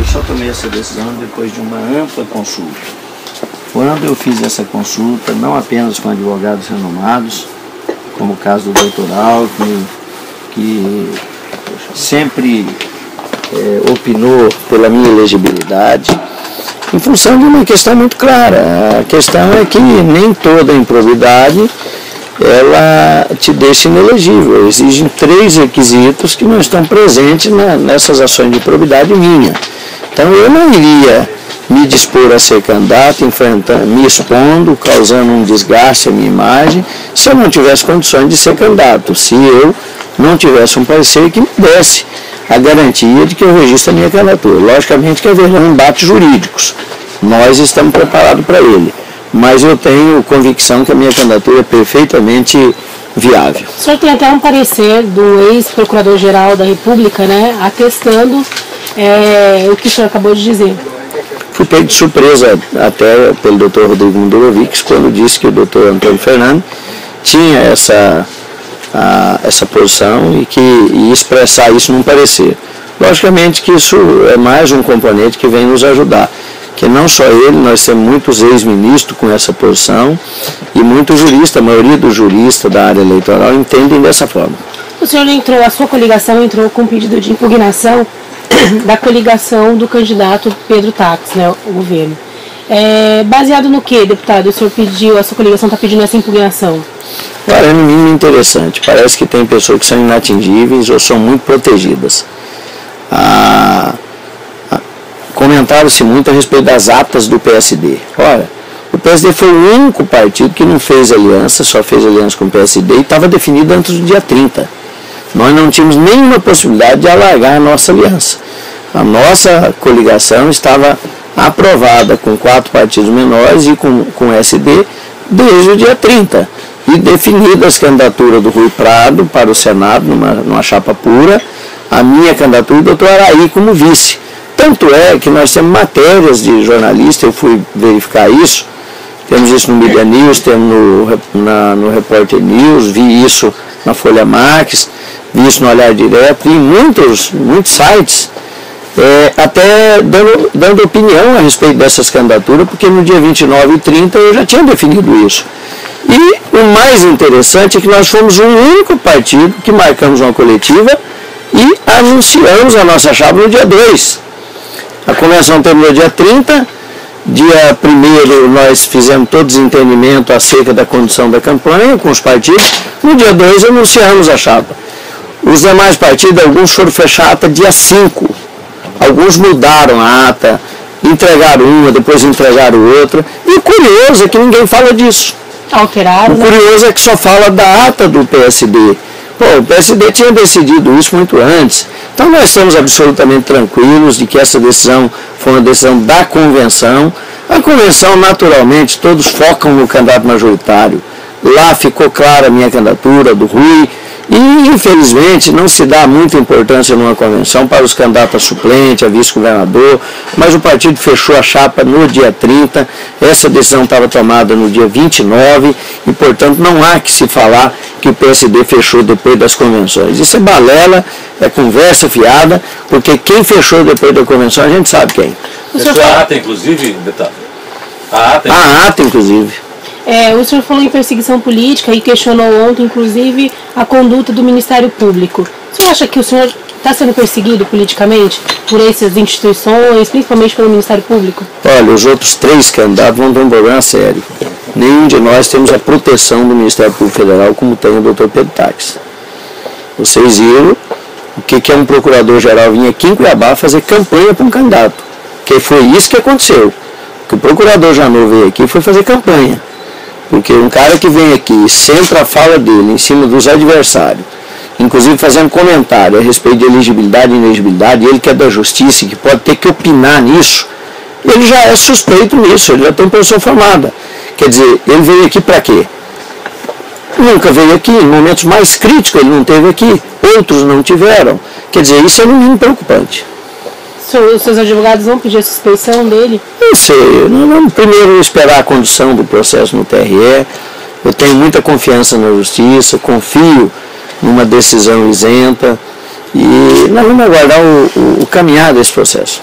eu só tomei essa decisão depois de uma ampla consulta. Quando eu fiz essa consulta, não apenas com advogados renomados, como o caso do Dr. Alckmin, que sempre opinou pela minha elegibilidade, em função de uma questão muito clara. A questão é que nem toda improbidade ela te deixa inelegível. Existem 3 requisitos que não estão presentes nessas ações de improbidade minha. Então eu não iria me dispor a ser candidato, me expondo, causando um desgaste à minha imagem, se eu não tivesse condições de ser candidato, se eu não tivesse um parecer que me desse a garantia de que eu registre a minha candidatura. Logicamente que haverão embates jurídicos, nós estamos preparados para ele, mas eu tenho convicção que a minha candidatura é perfeitamente viável. O senhor tem até um parecer do ex-procurador-geral da República, né, atestando o que o senhor acabou de dizer. Fui pego de surpresa até pelo Dr. Rodrigo Mundorovics quando disse que o Dr. Antônio Fernando tinha essa posição e que ia expressar isso num parecer. Logicamente que isso é mais um componente que vem nos ajudar, que não só ele, nós temos muitos ex-ministros com essa posição e muitos juristas, a maioria dos juristas da área eleitoral entendem dessa forma. O senhor a sua coligação entrou com pedido de impugnação da coligação do candidato Pedro Táxi, né, o governo. Baseado no que, deputado, o senhor pediu, a sua coligação está pedindo essa impugnação? Olha, é no mínimo interessante. Parece que tem pessoas que são inatingíveis ou são muito protegidas. Comentaram-se muito a respeito das atas do PSD. Olha, o PSD foi o único partido que não fez aliança, só fez aliança com o PSD e estava definido antes do dia 30. Nós não tínhamos nenhuma possibilidade de alargar a nossa aliança. A nossa coligação estava aprovada com 4 partidos menores e com o SD desde o dia 30. E definida as candidaturas do Rui Prado para o Senado, numa chapa pura, a minha candidatura e o doutor Araí como vice. Tanto é que nós temos matérias de jornalista, eu fui verificar isso, temos isso no Media News, temos no Repórter News, vi isso na Folha Max, vi isso no Olhar Direto, e muitos sites até dando opinião a respeito dessas candidaturas, porque no dia 29 e 30 eu já tinha definido isso. E o mais interessante é que nós fomos o único partido que marcamos uma coletiva e anunciamos a nossa chapa no dia 2. A convenção terminou dia 30, dia 1º nós fizemos todo o desentendimento acerca da condução da campanha com os partidos, no dia 2 anunciamos a chapa. Os demais partidos, alguns foram fechar a ata dia 5, alguns mudaram a ata, entregaram uma, depois entregaram outra, e o curioso é que ninguém fala disso. Alteraram. O curioso é que só fala da ata do PSD. Pô, o PSD tinha decidido isso muito antes. Então nós estamos absolutamente tranquilos de que essa decisão foi uma decisão da convenção. A convenção, naturalmente, todos focam no candidato majoritário. Lá ficou clara a minha candidatura, do Rui. E, infelizmente, não se dá muita importância numa convenção para os candidatos a suplente, a vice-governador, mas o partido fechou a chapa no dia 30, essa decisão estava tomada no dia 29, e, portanto, não há que se falar que o PSD fechou depois das convenções. Isso é balela, é conversa fiada, porque quem fechou depois da convenção, a gente sabe quem. Fechou a ata, inclusive, deputado? A ata, inclusive. O senhor falou em perseguição política e questionou ontem, inclusive, a conduta do Ministério Público. O senhor acha que o senhor está sendo perseguido politicamente por essas instituições, principalmente pelo Ministério Público? Olha, os outros 3 candidatos vão ter um problema sério. Nenhum de nós temos a proteção do Ministério Público Federal como tem o Dr. Pedro Táxi. Vocês viram o que é um procurador-geral vir aqui em Cuiabá fazer campanha para um candidato. Que foi isso que aconteceu. Que o procurador Janot veio aqui foi fazer campanha. Porque um cara que vem aqui e centra a fala dele em cima dos adversários, inclusive fazendo comentário a respeito de elegibilidade e inelegibilidade, ele que é da justiça e que pode ter que opinar nisso, ele já é suspeito nisso, ele já tem posição formada. Quer dizer, ele veio aqui para quê? Nunca veio aqui, em momentos mais críticos ele não esteve aqui, outros não tiveram. Quer dizer, isso é no mínimo preocupante. Os seus advogados vão pedir a suspeição dele? Não sei, vamos primeiro esperar a condução do processo no TRE. Eu tenho muita confiança na justiça, confio numa decisão isenta e nós vamos aguardar o caminhar desse processo.